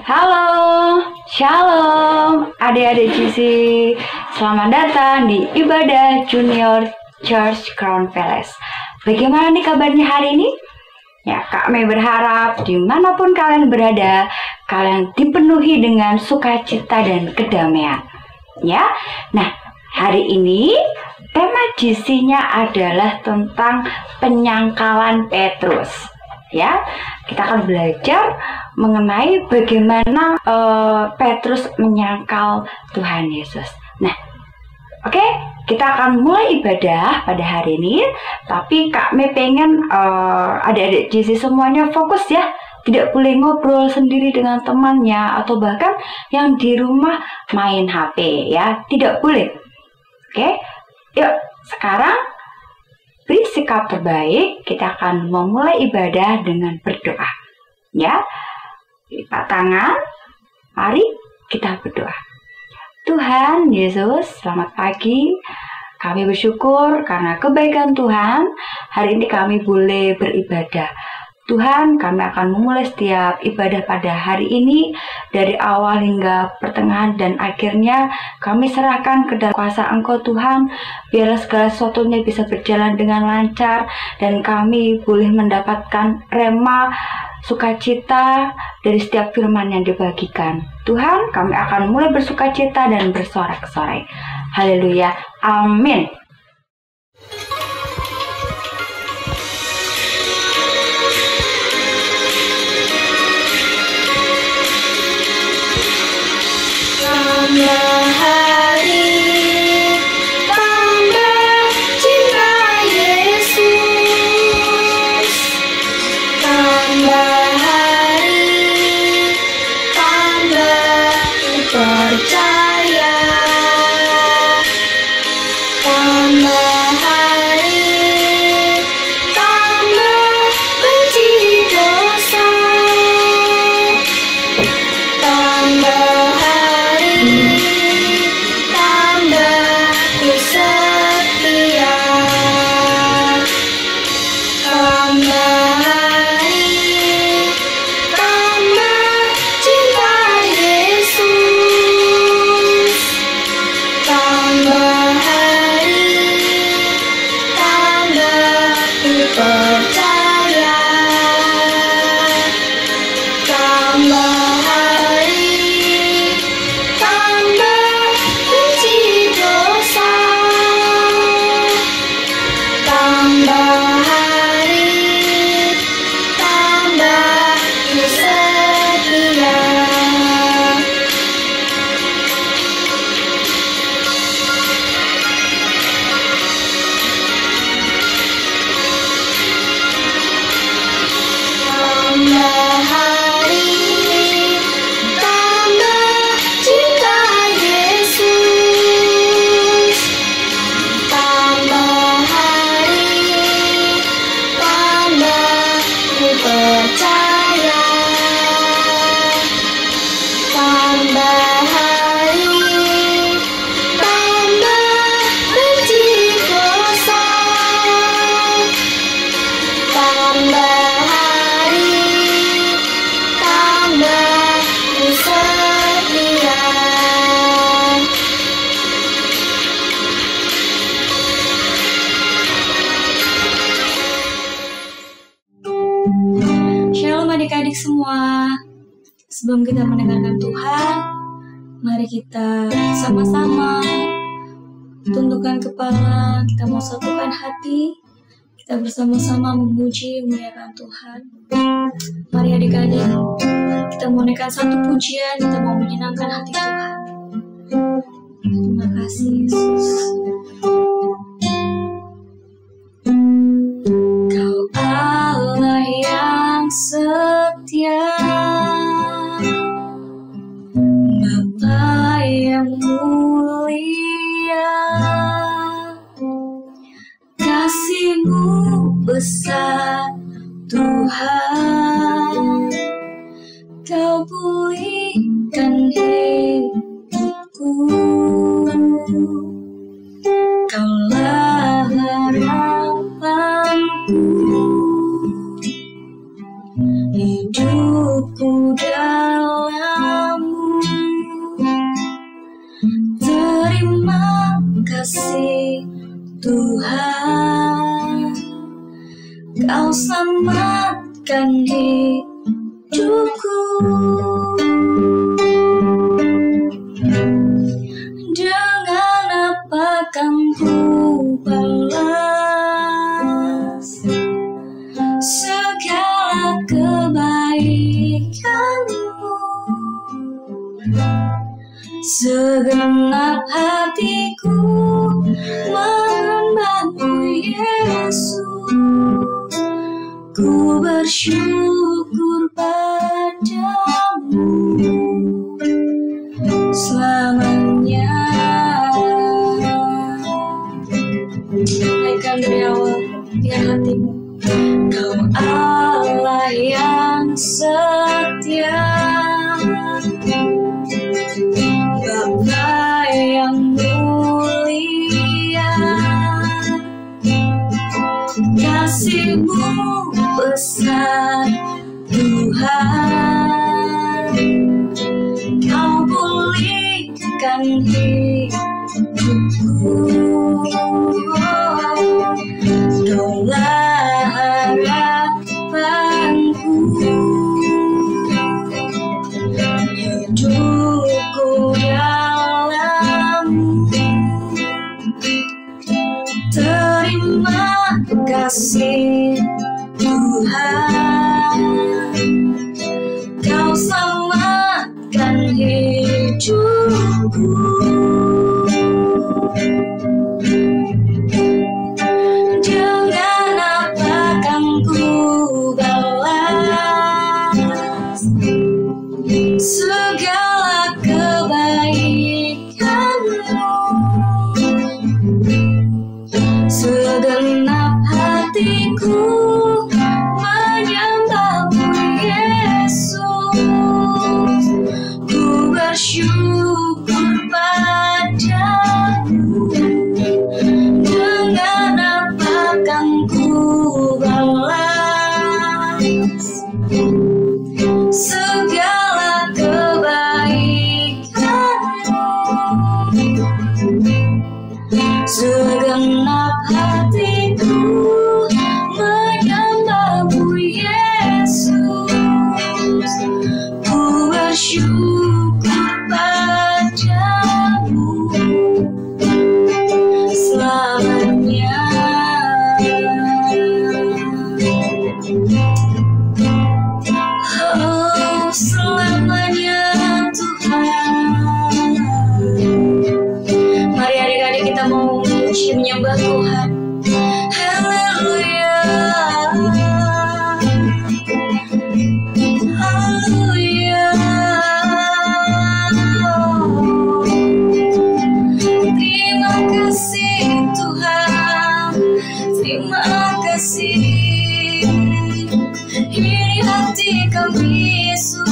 Halo, Shalom adik-adik GC. Selamat datang di Ibadah Junior Church Crown Palace. Bagaimana nih kabarnya hari ini? Ya, Kak Mei berharap dimanapun kalian berada, kalian dipenuhi dengan sukacita dan kedamaian. Ya, nah hari ini tema GC-nya adalah tentang penyangkalan Petrus. Ya, kita akan belajar mengenai bagaimana Petrus menyangkal Tuhan Yesus. Nah, oke, kita akan mulai ibadah pada hari ini. Tapi Kak Mei pengen adik-adik GC semuanya fokus ya. Tidak boleh ngobrol sendiri dengan temannya atau bahkan yang di rumah main HP ya. Tidak boleh. Oke, yuk sekarang beri sikap terbaik. Kita akan memulai ibadah dengan berdoa. Ya, lipat tangan. Mari kita berdoa. Tuhan Yesus, selamat pagi. Kami bersyukur karena kebaikan Tuhan. Hari ini kami boleh beribadah. Tuhan, kami akan memulai setiap ibadah pada hari ini dari awal hingga pertengahan dan akhirnya kami serahkan ke dalam kuasa Engkau Tuhan. Biarlah segala sesuatunya bisa berjalan dengan lancar dan kami boleh mendapatkan rema sukacita dari setiap firman yang dibagikan. Tuhan, kami akan mulai bersukacita dan bersorak-sorai. Haleluya. Amin. Tambah hari, tambah cinta Yesus. Tambah hari, tambah percaya. Tambah hari, tambah benci dosa. Tambah tambah setia. Tambah hari, tambah cinta Yesus. Tambah hari, tambah percaya. Tambah hari, tambah benci dosa. Tambah hari, tambah setia. Tambah hari, tambah cinta Yesus. Tambah hari, tambah percaya. Tambah hari, tambah benci dosa. Tambah hari, tambah setia. Shalom adik-adik semua. Sebelum kita mendengarkan Tuhan, mari kita sama-sama tundukkan kepala, kita mau satukan hati, kita bersama-sama memuji memuliakan Tuhan. Mari adik-adik, kita mau naikkan satu pujian, kita mau menyenangkan hati Tuhan. Terima kasih Yesus. Kau Allah yang setia, Bapa yang mulia, kasih-Mu besar Tuhan. Kau pulihkan hidupku, Kaulah harapanku. Hidupku dalam kasih Tuhan, Kau selamatkan hidupku. Dengan apa kan ku balas segala kebaikanmu? Segenap hatiku menyembahmu Yesus, ku bersyukur padamu selamanya. Naikkan dari awal biar hatimu. Kau Allah yang setia, Bapa yang mulia, kasih-Mu besar Tuhan, Kau pulihkan hidupku. Kaulah harapanku, hidupku dalam-Mu. Terima kasih Tuhan, Kau selamatkan hidupku. Dengan apa kan ku balas segala kebaikanmu? Segenap hatiku menyembahmu Yesus, ku bersyukur padamu. Dengan apa kan ku balas segala kebaikanmu? Segenap hatiku menyembahmu Yesus, ku bersyukur padamu selamanya. Oh, selamanya Tuhan. Mari adik-adik kita mau memuji menyembah Tuhan. Haleluya, haleluya. Terima kasih Tuhan, terima kasih. Ini hati kami Yesus.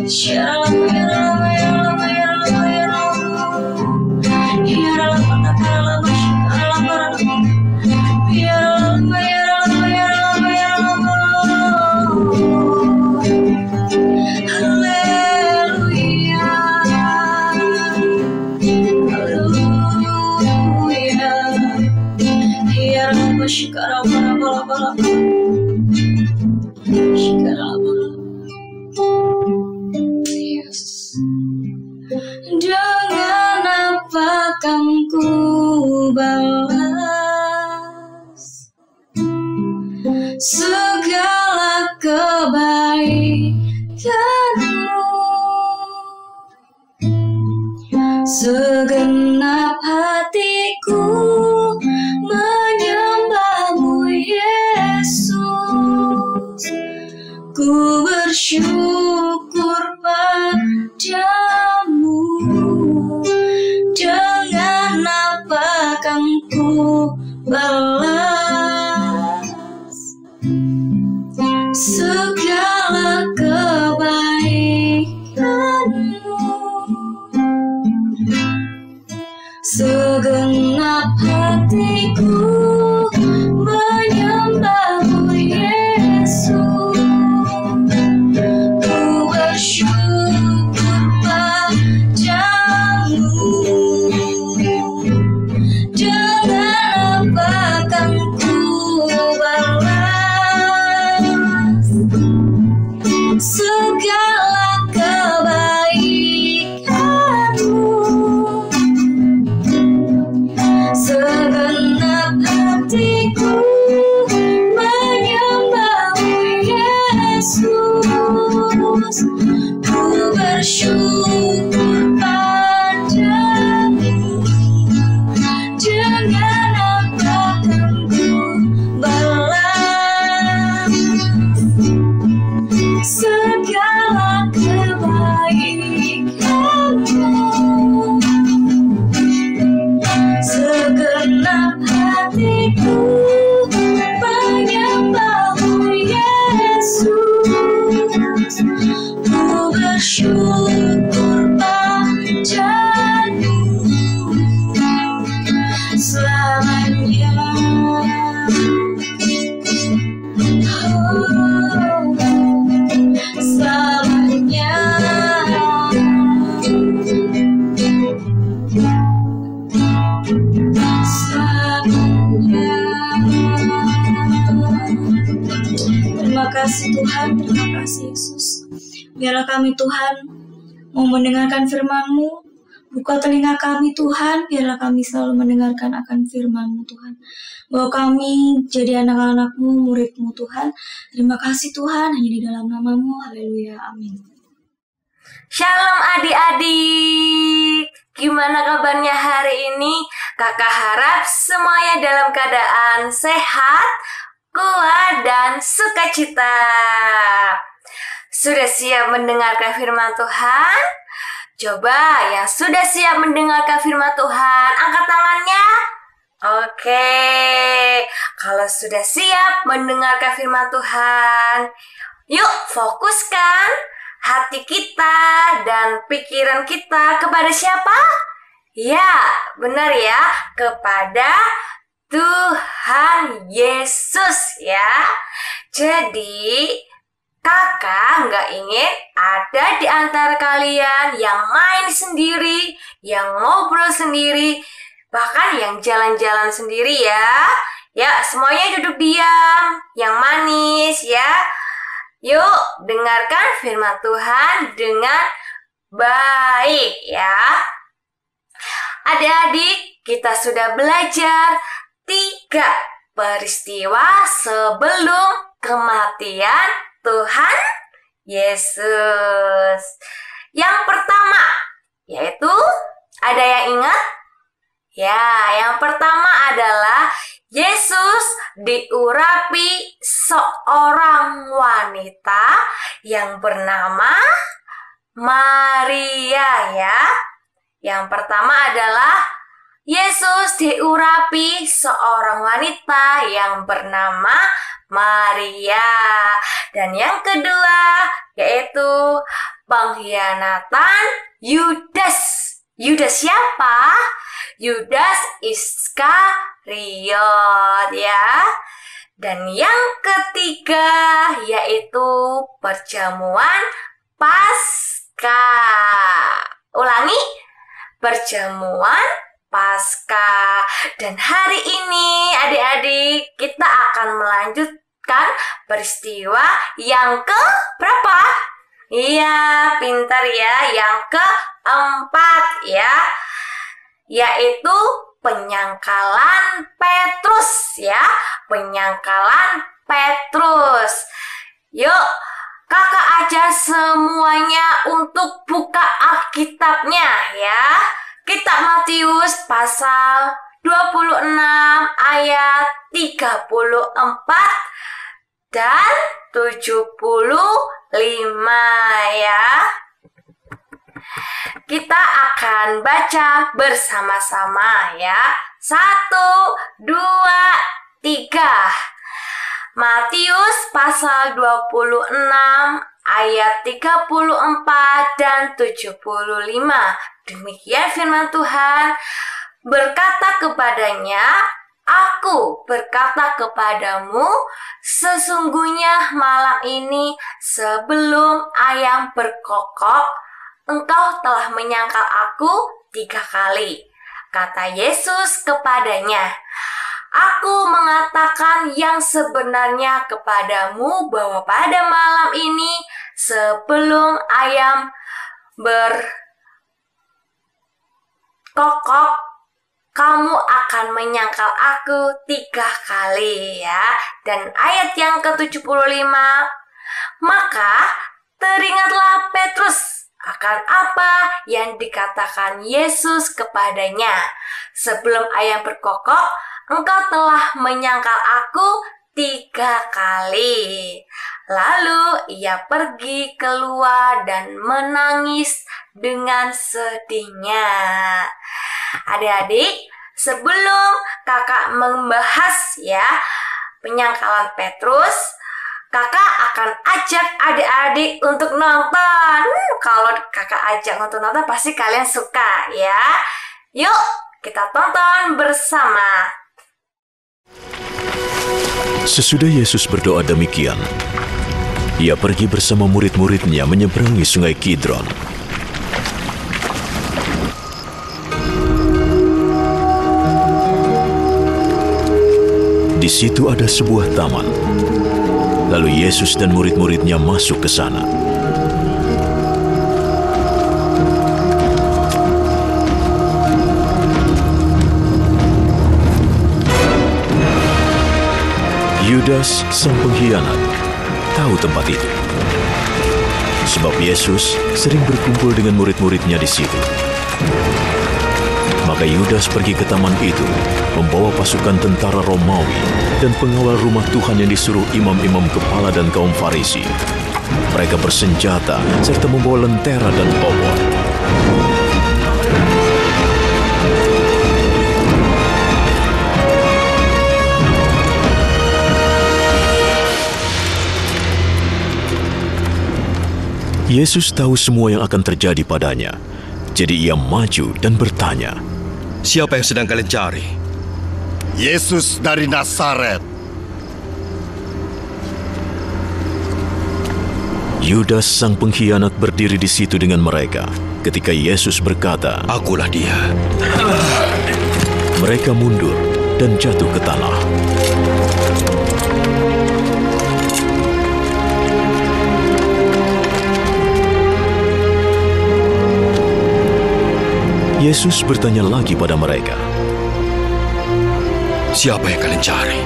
Shalom, shalom, shalom, shalom. Shalom, dengan apa kan ku balas segala kebaikanmu? Segenap hatiku menyembahmu Yesus, ku bersyukur padamu. Dengan apa kan ku balas segala kebaikanmu? Segenap hatiku menyembahmu Yesus, ku bersyukur padamu. biarlah kami Tuhan mau mendengarkan firman-Mu. Buka telinga kami Tuhan, biarlah kami selalu mendengarkan akan firman-Mu Tuhan. Bahwa kami jadi anak-anak-Mu, murid-Mu Tuhan. Terima kasih Tuhan, hanya di dalam nama-Mu. Haleluya, amin. Shalom adik-adik, gimana kabarnya hari ini? Kakak harap semuanya dalam keadaan sehat, kuat, dan sukacita. Sudah siap mendengarkan firman Tuhan? Coba yang sudah siap mendengarkan firman Tuhan, angkat tangannya. Oke, kalau sudah siap mendengarkan firman Tuhan, yuk fokuskan hati kita dan pikiran kita kepada siapa? Ya, benar ya, kepada Tuhan Yesus ya. Jadi, kakak nggak ingin ada di antara kalian yang main sendiri, yang ngobrol sendiri, bahkan yang jalan-jalan sendiri ya. Ya, semuanya duduk diam, yang manis ya. Yuk, dengarkan firman Tuhan dengan baik ya. Adik-adik, kita sudah belajar 3 peristiwa sebelum kematian Tuhan Yesus. Yang pertama, yaitu ada yang ingat? Ya, yang pertama adalah Yesus diurapi seorang wanita yang bernama Maria ya. Yang pertama adalah Yesus diurapi seorang wanita yang bernama Maria. Dan yang kedua yaitu pengkhianatan Yudas. Yudas siapa? Yudas Iskariot ya. Dan yang ketiga yaitu perjamuan Paskah. Ulangi, perjamuan Paskah. Dan hari ini adik-adik kita akan melanjutkan peristiwa yang ke berapa? Iya, pintar ya, yang keempat ya, yaitu penyangkalan Petrus ya, penyangkalan Petrus. Yuk, kakak ajar semuanya untuk buka Alkitabnya ya. Kitab Matius pasal 26 ayat 34 dan 75 ya. Kita akan baca bersama-sama ya. 1, 2, 3. Matius pasal 26 ayat 34 dan 75. Demikian firman Tuhan. Berkata kepadanya, Aku berkata kepadamu, sesungguhnya malam ini sebelum ayam berkokok, engkau telah menyangkal aku 3 kali. Kata Yesus kepadanya, Aku mengatakan yang sebenarnya kepadamu bahwa pada malam ini sebelum ayam berkokok, kamu akan menyangkal aku 3 kali ya. Dan ayat yang ke-75, maka teringatlah Petrus akan apa yang dikatakan Yesus kepadanya. Sebelum ayam berkokok, engkau telah menyangkal aku 3 kali. Lalu ia pergi keluar dan menangis dengan sedihnya. Adik-adik, sebelum kakak membahas ya penyangkalan Petrus, kakak akan ajak adik-adik untuk nonton. Kalau kakak ajak untuk nonton pasti kalian suka ya. Yuk, kita tonton bersama. Sesudah Yesus berdoa demikian, ia pergi bersama murid-muridnya menyeberangi sungai Kidron. Di situ ada sebuah taman. Lalu Yesus dan murid-muridnya masuk ke sana. Yudas, sang pengkhianat, tahu tempat itu. Sebab Yesus sering berkumpul dengan murid-muridnya di situ. Maka Yudas pergi ke taman itu, membawa pasukan tentara Romawi dan pengawal rumah Tuhan yang disuruh imam-imam kepala dan kaum Farisi. Mereka bersenjata serta membawa lentera dan obor. Yesus tahu semua yang akan terjadi padanya. Jadi ia maju dan bertanya, "Siapa yang sedang kalian cari?" Yesus dari Nazaret. Yudas sang pengkhianat berdiri di situ dengan mereka ketika Yesus berkata, "Akulah dia." Mereka mundur dan jatuh ke tanah. Yesus bertanya lagi pada mereka, "Siapa yang kalian cari?"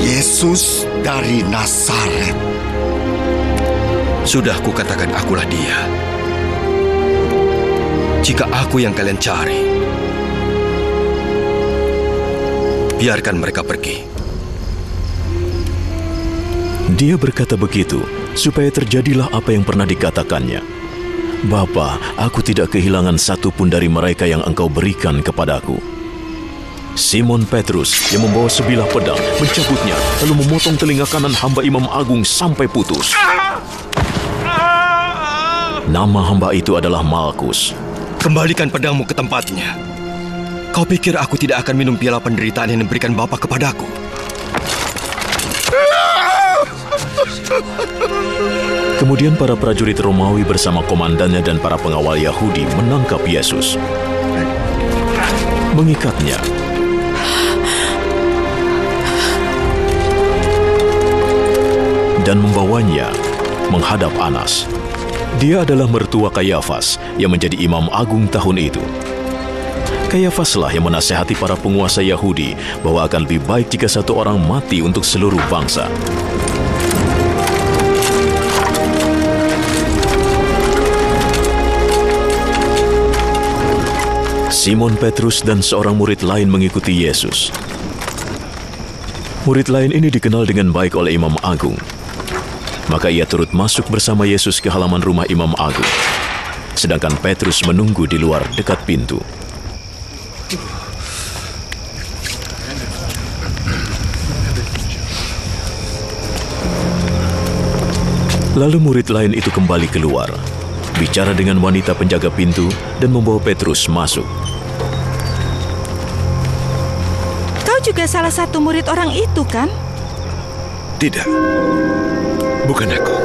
Yesus dari Nazaret. Sudah kukatakan akulah dia. Jika aku yang kalian cari, biarkan mereka pergi. Dia berkata begitu supaya terjadilah apa yang pernah dikatakannya. Bapa, aku tidak kehilangan satu pun dari mereka yang engkau berikan kepadaku. Simon Petrus yang membawa sebilah pedang mencabutnya lalu memotong telinga kanan hamba Imam Agung sampai putus. Nama hamba itu adalah Malkus. Kembalikan pedangmu ke tempatnya. Kau pikir aku tidak akan minum piala penderitaan yang diberikan Bapa kepadaku? Kemudian para prajurit Romawi bersama komandannya dan para pengawal Yahudi menangkap Yesus, mengikatnya, dan membawanya menghadap Anas. Dia adalah mertua Kayafas yang menjadi imam agung tahun itu. Kayafaslah yang menasihati para penguasa Yahudi bahwa akan lebih baik jika satu orang mati untuk seluruh bangsa. Simon Petrus dan seorang murid lain mengikuti Yesus. Murid lain ini dikenal dengan baik oleh Imam Agung. Maka ia turut masuk bersama Yesus ke halaman rumah Imam Agung. Sedangkan Petrus menunggu di luar dekat pintu. Lalu murid lain itu kembali keluar, bicara dengan wanita penjaga pintu dan membawa Petrus masuk. Kau juga salah satu murid orang itu, kan? Tidak, bukan aku.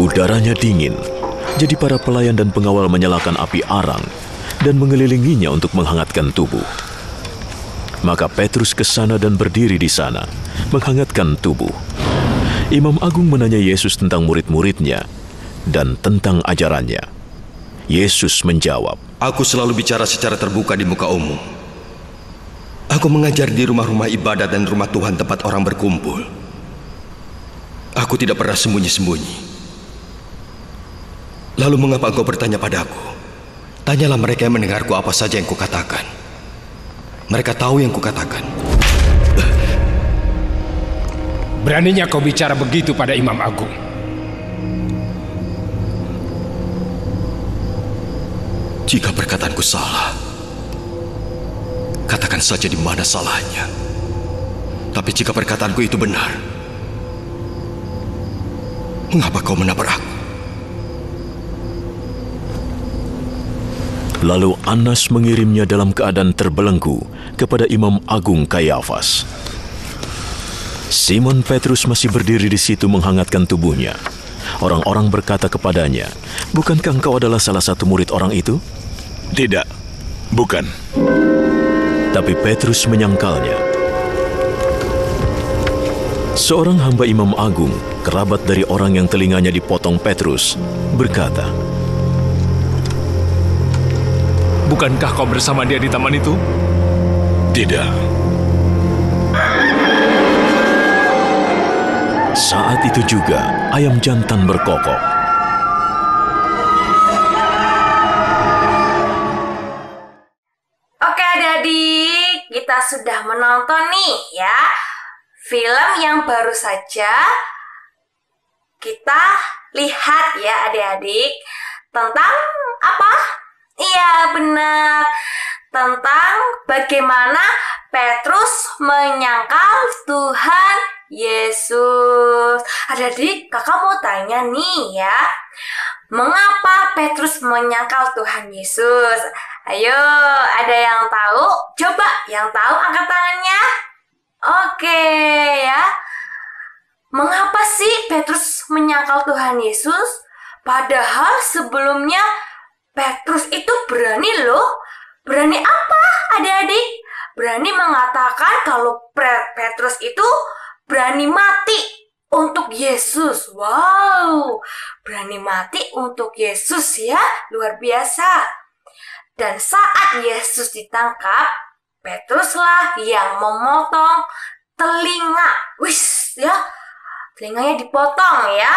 Udaranya dingin, jadi para pelayan dan pengawal menyalakan api arang dan mengelilinginya untuk menghangatkan tubuh. Maka Petrus ke sana dan berdiri di sana, menghangatkan tubuh. Imam Agung menanya Yesus tentang murid-muridnya dan tentang ajarannya. Yesus menjawab, "Aku selalu bicara secara terbuka di muka umum. Aku mengajar di rumah-rumah ibadat dan rumah Tuhan tempat orang berkumpul. Aku tidak pernah sembunyi-sembunyi. Lalu mengapa engkau bertanya padaku? Tanyalah mereka yang mendengarku apa saja yang kukatakan. Mereka tahu yang kukatakan." Beraninya kau bicara begitu pada Imam Agung? Jika perkataanku salah, katakan saja di mana salahnya. Tapi jika perkataanku itu benar, mengapa kau menabrak aku? Lalu Anas mengirimnya dalam keadaan terbelenggu kepada Imam Agung Kayafas. Simon Petrus masih berdiri di situ menghangatkan tubuhnya. Orang-orang berkata kepadanya, "Bukankah engkau adalah salah satu murid orang itu?" Tidak, bukan. Tapi Petrus menyangkalnya. Seorang hamba Imam Agung, kerabat dari orang yang telinganya dipotong Petrus, berkata, "Bukankah kau bersama dia di taman itu?" Tidak. Saat itu juga ayam jantan berkokok. Oke adik-adik, kita sudah menonton nih ya film yang baru saja kita lihat ya adik-adik. Tentang apa? Iya benar, tentang bagaimana Petrus menyangkal Tuhan Yesus. Adik-adik, kakak mau tanya nih ya, mengapa Petrus menyangkal Tuhan Yesus? Ayo, ada yang tahu? Coba yang tahu angkat tangannya. Oke ya. Mengapa sih Petrus menyangkal Tuhan Yesus? Padahal sebelumnya Petrus itu berani loh. Berani apa adik-adik? Berani mengatakan kalau Petrus itu berani mati untuk Yesus. Wow, berani mati untuk Yesus ya, luar biasa. Dan saat Yesus ditangkap, Petruslah yang memotong telinga. Wis ya, telinganya dipotong ya.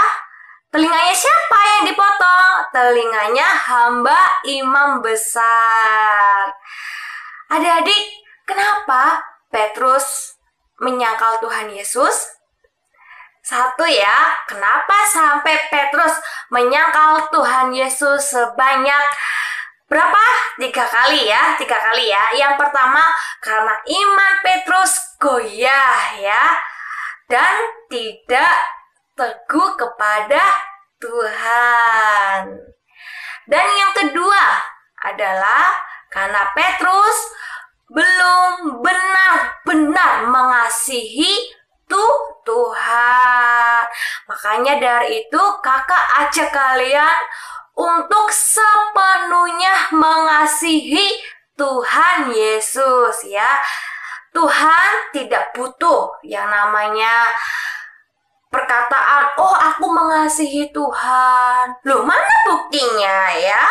Telinganya siapa yang dipotong? Telinganya hamba imam besar. Adik-adik, kenapa Petrus menyangkal Tuhan Yesus? Satu ya, kenapa sampai Petrus menyangkal Tuhan Yesus sebanyak berapa? 3 kali ya, 3 kali ya. Yang pertama, karena iman Petrus goyah ya, dan tidak teguh kepada Tuhan. Dan yang kedua adalah karena Petrus belum benar-benar mengasihi Tuhan. Makanya dari itu kakak ajak kalian untuk sepenuhnya mengasihi Tuhan Yesus ya. Tuhan tidak butuh yang namanya perkataan, oh aku mengasihi Tuhan. Loh, mana buktinya ya?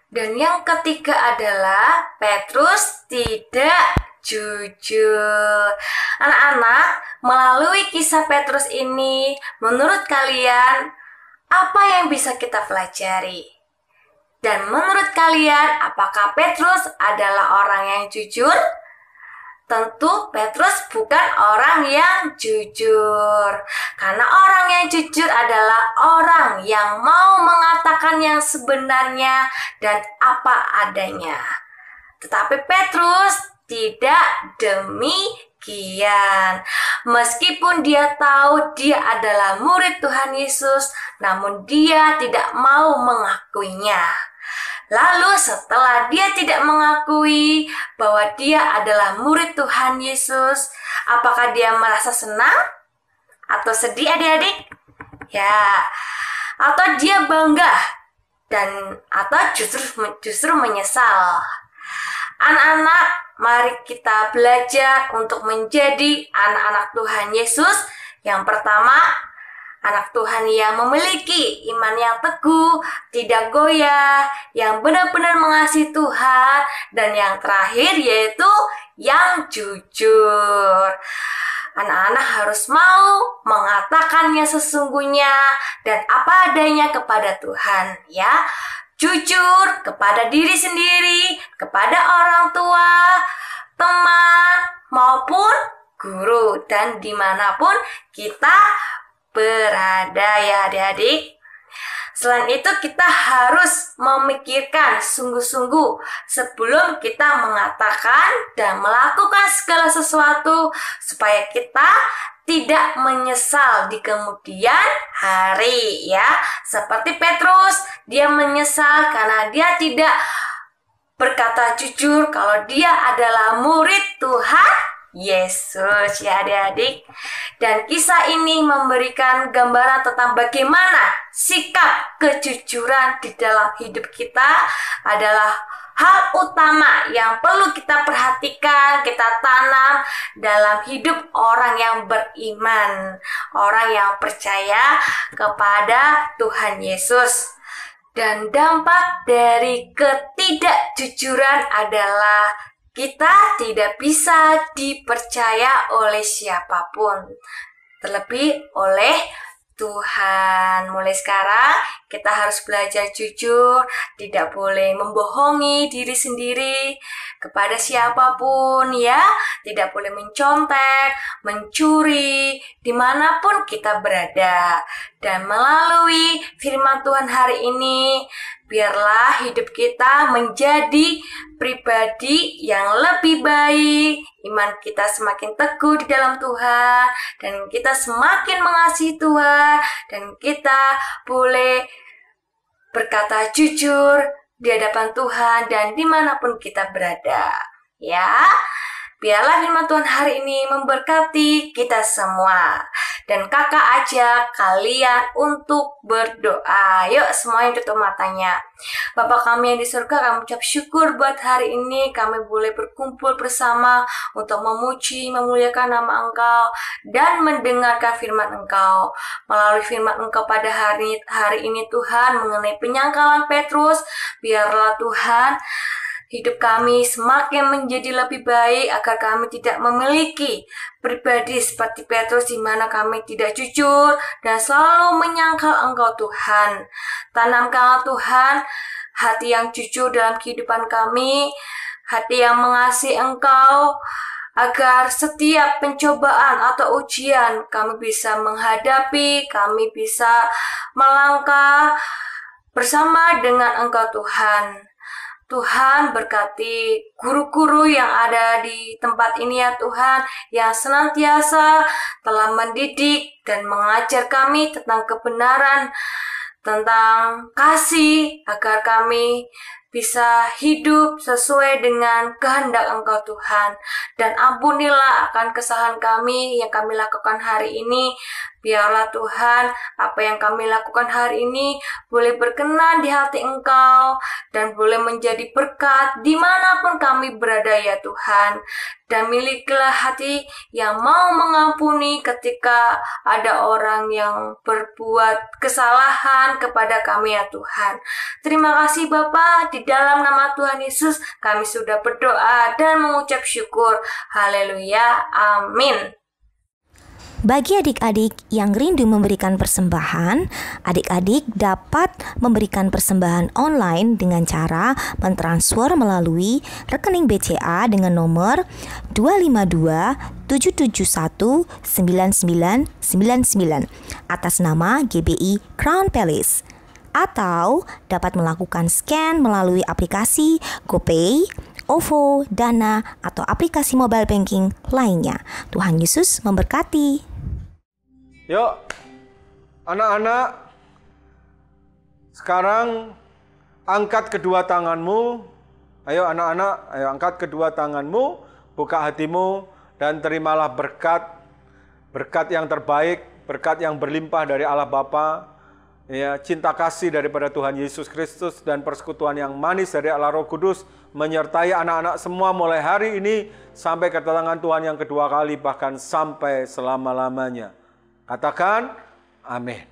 Dan yang ketiga adalah Petrus tidak jujur. Anak-anak, melalui kisah Petrus ini, menurut kalian apa yang bisa kita pelajari? Dan menurut kalian, apakah Petrus adalah orang yang jujur? Tentu Petrus bukan orang yang jujur. Karena orang yang jujur adalah orang yang mau mengatakan yang sebenarnya dan apa adanya. Tetapi Petrus tidak demikian. Meskipun dia tahu dia adalah murid Tuhan Yesus, namun dia tidak mau mengakuinya. Lalu setelah dia tidak mengakui bahwa dia adalah murid Tuhan Yesus, apakah dia merasa senang atau sedih adik-adik? Ya, atau dia bangga dan atau justru menyesal. Anak-anak, mari kita belajar untuk menjadi anak-anak Tuhan Yesus. Yang pertama, anak Tuhan yang memiliki iman yang teguh, tidak goyah, yang benar-benar mengasihi Tuhan. Dan yang terakhir yaitu yang jujur. Anak-anak harus mau mengatakannya sesungguhnya dan apa adanya kepada Tuhan ya. Jujur kepada diri sendiri, kepada orang tua, teman, maupun guru, dan dimanapun kita berada ya adik-adik. Selain itu kita harus memikirkan sungguh-sungguh sebelum kita mengatakan dan melakukan segala sesuatu supaya kita tidak menyesal di kemudian hari ya. Seperti Petrus, dia menyesal karena dia tidak berkata jujur kalau dia adalah murid Tuhan Yesus ya adik-adik. Dan kisah ini memberikan gambaran tentang bagaimana sikap kejujuran di dalam hidup kita adalah hal utama yang perlu kita perhatikan, kita tanam dalam hidup orang yang beriman, orang yang percaya kepada Tuhan Yesus. Dan dampak dari ketidakjujuran adalah kita tidak bisa dipercaya oleh siapapun. terlebih oleh Tuhan. Mulai sekarang kita harus belajar jujur, tidak boleh membohongi diri sendiri kepada siapapun ya, tidak boleh mencontek, mencuri, dimanapun kita berada. Dan melalui firman Tuhan hari ini, biarlah hidup kita menjadi pribadi yang lebih baik, iman kita semakin teguh di dalam Tuhan, dan kita semakin mengasihi Tuhan, dan kita boleh berkata jujur di hadapan Tuhan dan dimanapun kita berada. Ya, biarlah firman Tuhan hari ini memberkati kita semua. Dan kakak ajak kalian untuk berdoa. Yuk semuanya tutup matanya. Bapa kami yang di surga, kami ucap syukur buat hari ini kami boleh berkumpul bersama untuk memuji, memuliakan nama Engkau dan mendengarkan firman Engkau. Melalui firman Engkau pada hari ini Tuhan, mengenai penyangkalan Petrus, biarlah Tuhan hidup kami semakin menjadi lebih baik agar kami tidak memiliki pribadi seperti Petrus di mana kami tidak jujur dan selalu menyangkal Engkau Tuhan. Tanamkanlah Tuhan hati yang jujur dalam kehidupan kami, hati yang mengasihi Engkau, agar setiap pencobaan atau ujian kami bisa menghadapi, kami bisa melangkah bersama dengan Engkau Tuhan. Tuhan berkati guru-guru yang ada di tempat ini ya Tuhan, yang senantiasa telah mendidik dan mengajar kami tentang kebenaran, tentang kasih, agar kami bisa hidup sesuai dengan kehendak Engkau Tuhan. Dan ampunilah akan kesalahan kami yang kami lakukan hari ini. Biarlah Tuhan, apa yang kami lakukan hari ini boleh berkenan di hati Engkau dan boleh menjadi berkat dimanapun kami berada ya Tuhan. Dan milikilah hati yang mau mengampuni ketika ada orang yang berbuat kesalahan kepada kami ya Tuhan. Terima kasih Bapa, di dalam nama Tuhan Yesus kami sudah berdoa dan mengucap syukur. Haleluya, amin. Bagi adik-adik yang rindu memberikan persembahan, adik-adik dapat memberikan persembahan online dengan cara mentransfer melalui rekening BCA dengan nomor 252-771-9999 atas nama GBI Crown Palace, atau dapat melakukan scan melalui aplikasi GoPay, OVO, Dana, atau aplikasi mobile banking lainnya. Tuhan Yesus memberkati. Yuk, anak-anak, sekarang angkat kedua tanganmu. Ayo anak-anak, ayo angkat kedua tanganmu, buka hatimu, dan terimalah berkat yang terbaik, berkat yang berlimpah dari Allah Bapa, ya, cinta kasih daripada Tuhan Yesus Kristus, dan persekutuan yang manis dari Allah Roh Kudus menyertai anak-anak semua mulai hari ini sampai kedatangan Tuhan yang kedua kali, bahkan sampai selama-lamanya. Katakan amin.